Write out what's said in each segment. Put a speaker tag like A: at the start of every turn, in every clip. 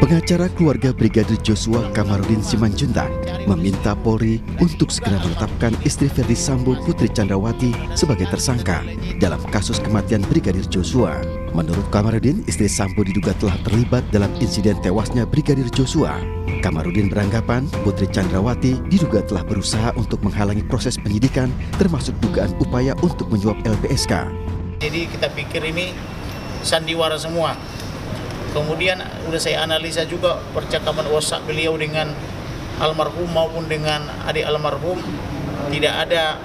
A: Pengacara keluarga Brigadir Joshua Kamarudin Simanjuntak meminta Polri untuk segera menetapkan istri Ferdi Sambo Putri Chandrawati sebagai tersangka dalam kasus kematian Brigadir Joshua. Menurut Kamarudin, istri Sambo diduga telah terlibat dalam insiden tewasnya Brigadir Joshua. Kamarudin beranggapan Putri Chandrawati diduga telah berusaha untuk menghalangi proses penyidikan termasuk dugaan upaya untuk menyuap LPSK.
B: Jadi kita pikir ini sandiwara semua. Kemudian udah saya analisa juga percakapan WhatsApp beliau dengan almarhum maupun dengan adik almarhum, tidak ada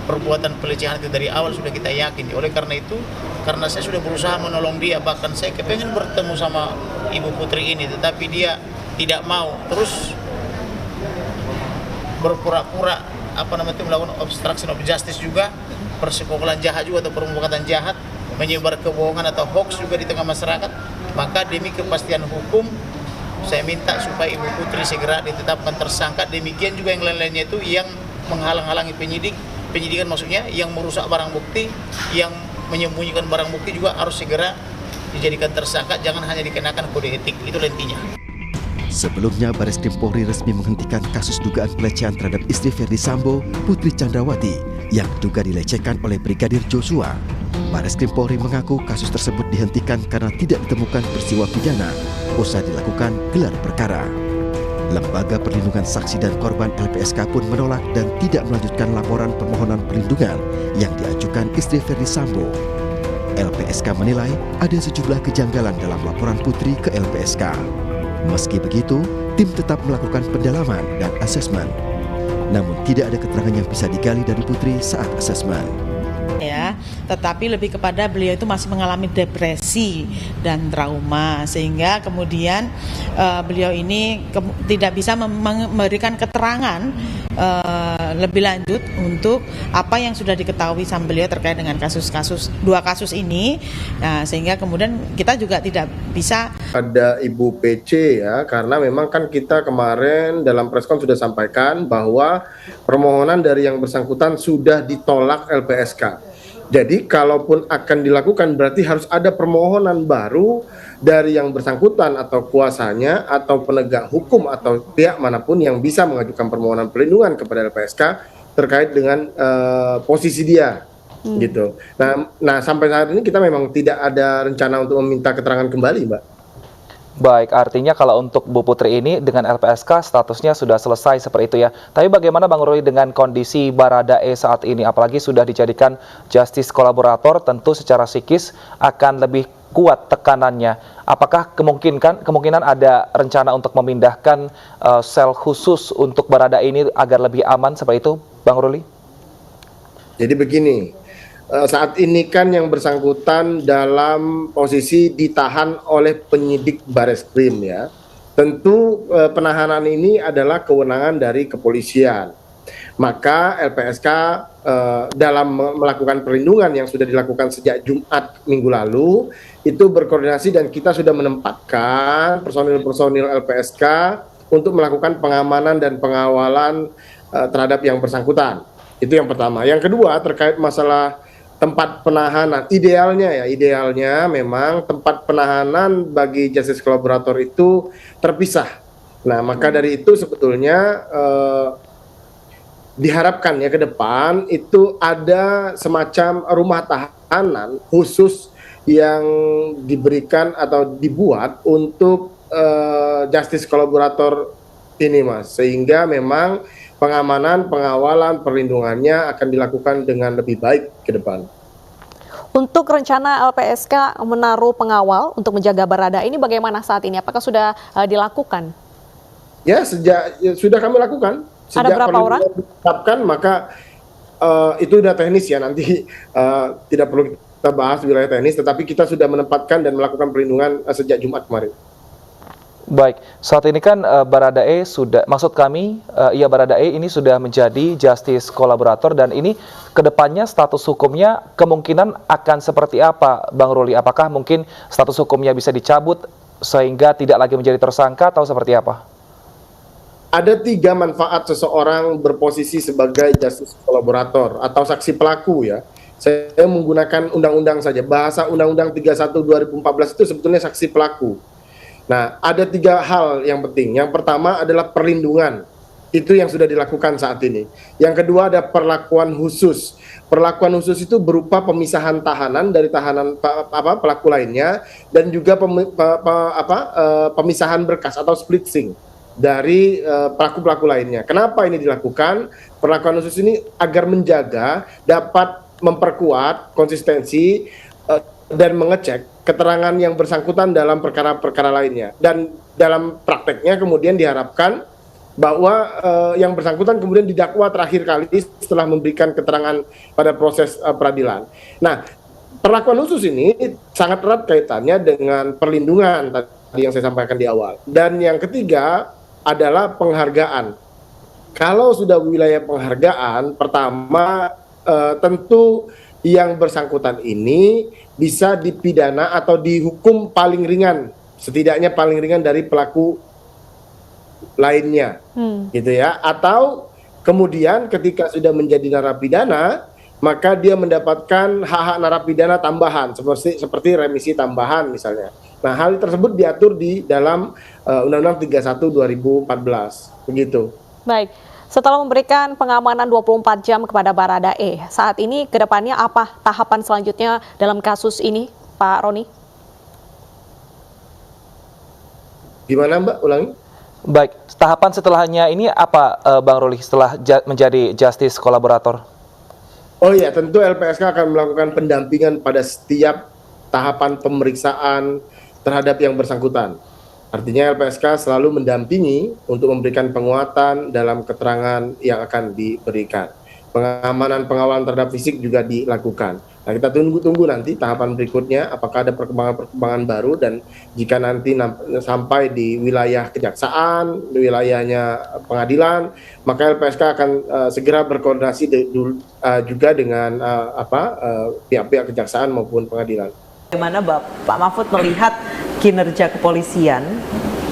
B: perbuatan pelecehan itu dari awal sudah kita yakin. Oleh karena itu, karena saya sudah berusaha menolong dia, bahkan saya kepengen bertemu sama Ibu Putri ini, tetapi dia tidak mau, terus berpura-pura melakukan obstruction of justice juga, persekongkolan jahat juga atau perbuatan jahat, menyebar kebohongan atau hoax juga di tengah masyarakat. Maka demi kepastian hukum, saya minta supaya Ibu Putri segera ditetapkan tersangka. Demikian juga yang lain-lainnya itu yang menghalang-halangi penyidikan maksudnya, yang merusak barang bukti, yang menyembunyikan barang bukti juga harus segera dijadikan tersangka, jangan hanya dikenakan kode etik. Itu intinya.
A: Sebelumnya, Bareskrim Polri resmi menghentikan kasus dugaan pelecehan terhadap istri Ferdi Sambo, Putri Chandrawati, yang diduga dilecehkan oleh Brigadir Joshua. Bareskrim Polri mengaku kasus tersebut dihentikan karena tidak ditemukan peristiwa pidana usai dilakukan gelar perkara. Lembaga Perlindungan Saksi dan Korban LPSK pun menolak dan tidak melanjutkan laporan permohonan perlindungan yang diajukan istri Ferdi Sambo. LPSK menilai ada sejumlah kejanggalan dalam laporan Putri ke LPSK. Meski begitu, tim tetap melakukan pendalaman dan asesmen. Namun tidak ada keterangan yang bisa digali dari Putri saat asesmen.
C: Ya, tetapi lebih kepada beliau itu masih mengalami depresi dan trauma, sehingga kemudian beliau ini tidak bisa memberikan keterangan lebih lanjut untuk apa yang sudah diketahui sama beliau terkait dengan dua kasus ini. Nah, sehingga kemudian kita juga tidak bisa.
D: Ada Ibu PC ya, karena memang kan kita kemarin dalam preskon sudah sampaikan bahwa permohonan dari yang bersangkutan sudah ditolak LPSK. Jadi kalaupun akan dilakukan berarti harus ada permohonan baru dari yang bersangkutan atau kuasanya atau penegak hukum atau pihak manapun yang bisa mengajukan permohonan perlindungan kepada LPSK terkait dengan posisi dia. Gitu. Nah sampai saat ini kita memang tidak ada rencana untuk meminta keterangan kembali, Mbak.
E: Baik, artinya kalau untuk Bu Putri ini dengan LPSK statusnya sudah selesai seperti itu ya. Tapi bagaimana Bang Ruli dengan kondisi Baradae saat ini? Apalagi sudah dijadikan justice kolaborator, tentu secara psikis akan lebih kuat tekanannya. Apakah kemungkinan ada rencana untuk memindahkan sel khusus untuk Baradae ini agar lebih aman seperti itu, Bang Ruli?
D: Jadi begini. Saat ini kan yang bersangkutan dalam posisi ditahan oleh penyidik Bareskrim ya. Tentu penahanan ini adalah kewenangan dari kepolisian. Maka LPSK dalam melakukan perlindungan yang sudah dilakukan sejak Jumat minggu lalu itu berkoordinasi dan kita sudah menempatkan personil-personil LPSK untuk melakukan pengamanan dan pengawalan terhadap yang bersangkutan. Itu yang pertama. Yang kedua terkait masalah tempat penahanan, idealnya memang tempat penahanan bagi justice kolaborator itu terpisah. Nah, maka dari itu sebetulnya diharapkan ya ke depan itu ada semacam rumah tahanan khusus yang diberikan atau dibuat untuk justice kolaborator ini, Mas, sehingga memang pengamanan, pengawalan, perlindungannya akan dilakukan dengan lebih baik ke depan.
F: Untuk rencana LPSK menaruh pengawal untuk menjaga Barada ini bagaimana saat ini? Apakah sudah dilakukan?
D: Ya, sudah kami lakukan. Sejak
F: ada berapa orang?
D: Ditetapkan, maka itu udah teknis ya, nanti tidak perlu kita bahas wilayah teknis, tetapi kita sudah menempatkan dan melakukan perlindungan sejak Jumat kemarin.
E: Baik, saat ini kan Baradae Baradae ini sudah menjadi justice kolaborator dan ini kedepannya status hukumnya kemungkinan akan seperti apa, Bang Ruli? Apakah mungkin status hukumnya bisa dicabut sehingga tidak lagi menjadi tersangka atau seperti apa?
D: Ada 3 manfaat seseorang berposisi sebagai justice kolaborator atau saksi pelaku ya. Saya menggunakan undang-undang saja, bahasa Undang-Undang 31 2014 itu sebetulnya saksi pelaku. Nah, ada 3 hal yang penting. Yang pertama adalah perlindungan. Itu yang sudah dilakukan saat ini. Yang kedua ada perlakuan khusus. Perlakuan khusus itu berupa pemisahan tahanan dari tahanan pelaku lainnya, dan juga pemisahan berkas atau splitsing dari pelaku-pelaku lainnya. Kenapa ini dilakukan? Perlakuan khusus ini agar menjaga, dapat memperkuat konsistensi dan mengecek keterangan yang bersangkutan dalam perkara-perkara lainnya. Dan dalam prakteknya kemudian diharapkan bahwa yang bersangkutan kemudian didakwa terakhir kali setelah memberikan keterangan pada proses peradilan. Nah, perlakuan khusus ini sangat erat kaitannya dengan perlindungan tadi yang saya sampaikan di awal. Dan yang ketiga adalah penghargaan. Kalau sudah wilayah penghargaan, pertama tentu yang bersangkutan ini bisa dipidana atau dihukum paling ringan, setidaknya paling ringan dari pelaku lainnya, gitu ya. Atau kemudian ketika sudah menjadi narapidana, maka dia mendapatkan hak-hak narapidana tambahan seperti remisi tambahan misalnya. Nah, hal tersebut diatur di dalam Undang-Undang 31 2014, begitu.
F: Baik. Setelah memberikan pengamanan 24 jam kepada Baradae, saat ini ke depannya apa tahapan selanjutnya dalam kasus ini, Pak Roni?
D: Gimana, Mbak? Ulangi.
E: Baik, tahapan setelahnya ini apa, Bang Ruli, setelah menjadi justice kolaborator?
D: Oh iya, tentu LPSK akan melakukan pendampingan pada setiap tahapan pemeriksaan terhadap yang bersangkutan. Artinya LPSK selalu mendampingi untuk memberikan penguatan dalam keterangan yang akan diberikan. Pengamanan pengawalan terhadap fisik juga dilakukan. Nah, kita tunggu nanti tahapan berikutnya apakah ada perkembangan baru, dan jika nanti sampai di wilayah kejaksaan, di wilayahnya pengadilan, maka LPSK akan segera berkoordinasi juga dengan pihak-pihak kejaksaan maupun pengadilan.
G: Bagaimana Pak Mahfud melihat kinerja kepolisian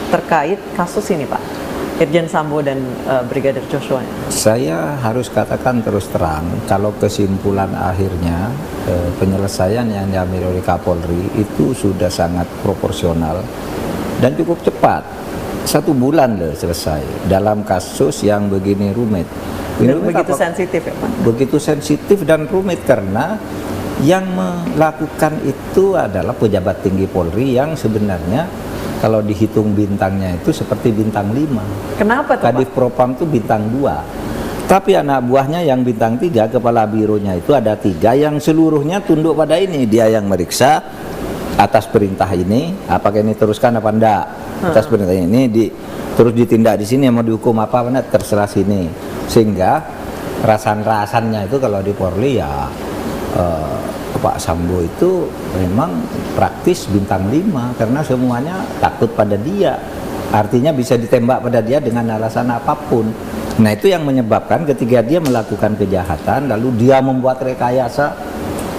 G: terkait kasus ini, Pak? Irjen Sambo dan Brigadir Joshua.
H: Saya harus katakan terus terang, kalau kesimpulan akhirnya penyelesaian yang diambil oleh Kapolri itu sudah sangat proporsional dan cukup cepat. 1 bulan loh selesai dalam kasus yang begini rumit.
G: Begitu sensitif ya, Pak?
H: Begitu sensitif dan rumit karena yang melakukan itu adalah pejabat tinggi Polri yang sebenarnya kalau dihitung bintangnya itu seperti bintang 5.
G: Kenapa tuh,
H: Kadif
G: Pak?
H: Propam itu bintang 2. Tapi anak buahnya yang bintang 3, kepala bironya itu ada 3 yang seluruhnya tunduk pada ini. Dia yang meriksa atas perintah ini, apakah ini teruskan apa enggak. Atas perintah ini terus ditindak di sini, mau dihukum apa benar terserah sini. Sehingga rasan-rasannya itu kalau di Polri ya Pak Sambo itu memang praktis bintang 5 karena semuanya takut pada dia. Artinya bisa ditembak pada dia dengan alasan apapun. Nah, itu yang menyebabkan ketika dia melakukan kejahatan lalu dia membuat rekayasa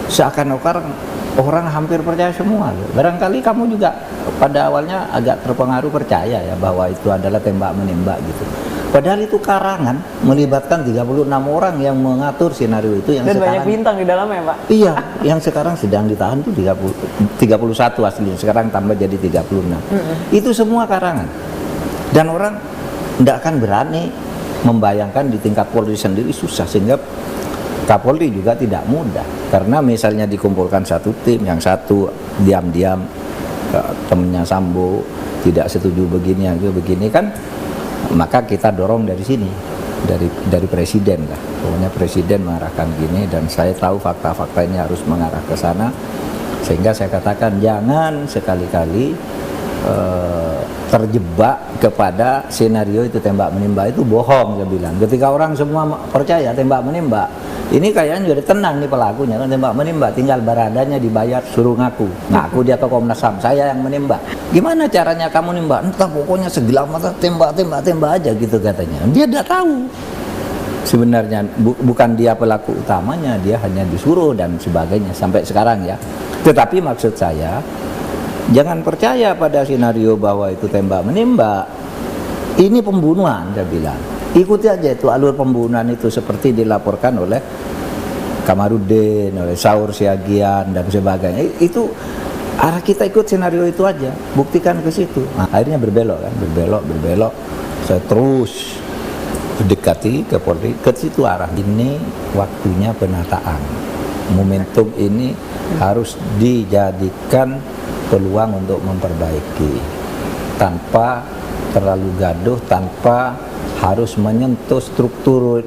H: seakan-akan orang hampir percaya semua. Barangkali kamu juga pada awalnya agak terpengaruh percaya ya bahwa itu adalah tembak menembak gitu. Padahal itu karangan melibatkan 36 orang yang mengatur skenario itu yang
G: dan
H: sekarang
G: banyak bintang di dalamnya, Pak.
H: Iya, yang sekarang sedang ditahan tuh 31 aslinya, sekarang tambah jadi 36. Itu semua karangan. Dan orang tidak akan berani membayangkan di tingkat Polri sendiri susah, sehingga Kapolri juga tidak mudah. Karena misalnya dikumpulkan satu tim, yang satu diam-diam temennya Sambo tidak setuju begini, yang begini kan, maka kita dorong dari sini, dari presiden lah. Pokoknya presiden mengarahkan gini, dan saya tahu fakta-fakta ini harus mengarah ke sana. Sehingga saya katakan jangan sekali-kali terjebak kepada skenario itu tembak menembak itu bohong, saya bilang. Ketika orang semua percaya tembak menembak, ini kayaknya udah tenang nih pelakunya kan, tembak menembak, tinggal baradanya dibayar suruh ngaku dia ke Komnas HAM, saya yang menembak. Gimana caranya kamu nembak? Entah, pokoknya segelap mata tembak aja gitu katanya. Dia tidak tahu sebenarnya bukan dia pelaku utamanya, dia hanya disuruh dan sebagainya sampai sekarang ya. Tetapi maksud saya jangan percaya pada skenario bahwa itu tembak menembak. Ini pembunuhan, saya bilang. Ikuti aja itu alur pembunuhan itu seperti dilaporkan oleh Kamarudin, oleh Saur Siagian dan sebagainya. Itu arah kita ikut senario itu aja, buktikan ke situ. Nah, akhirnya berbelok kan, berbelok. Saya terus mendekati ke Polri, ke situ arah. Ini waktunya penataan. Momentum ini harus dijadikan peluang untuk memperbaiki tanpa terlalu gaduh, tanpa harus menyentuh struktur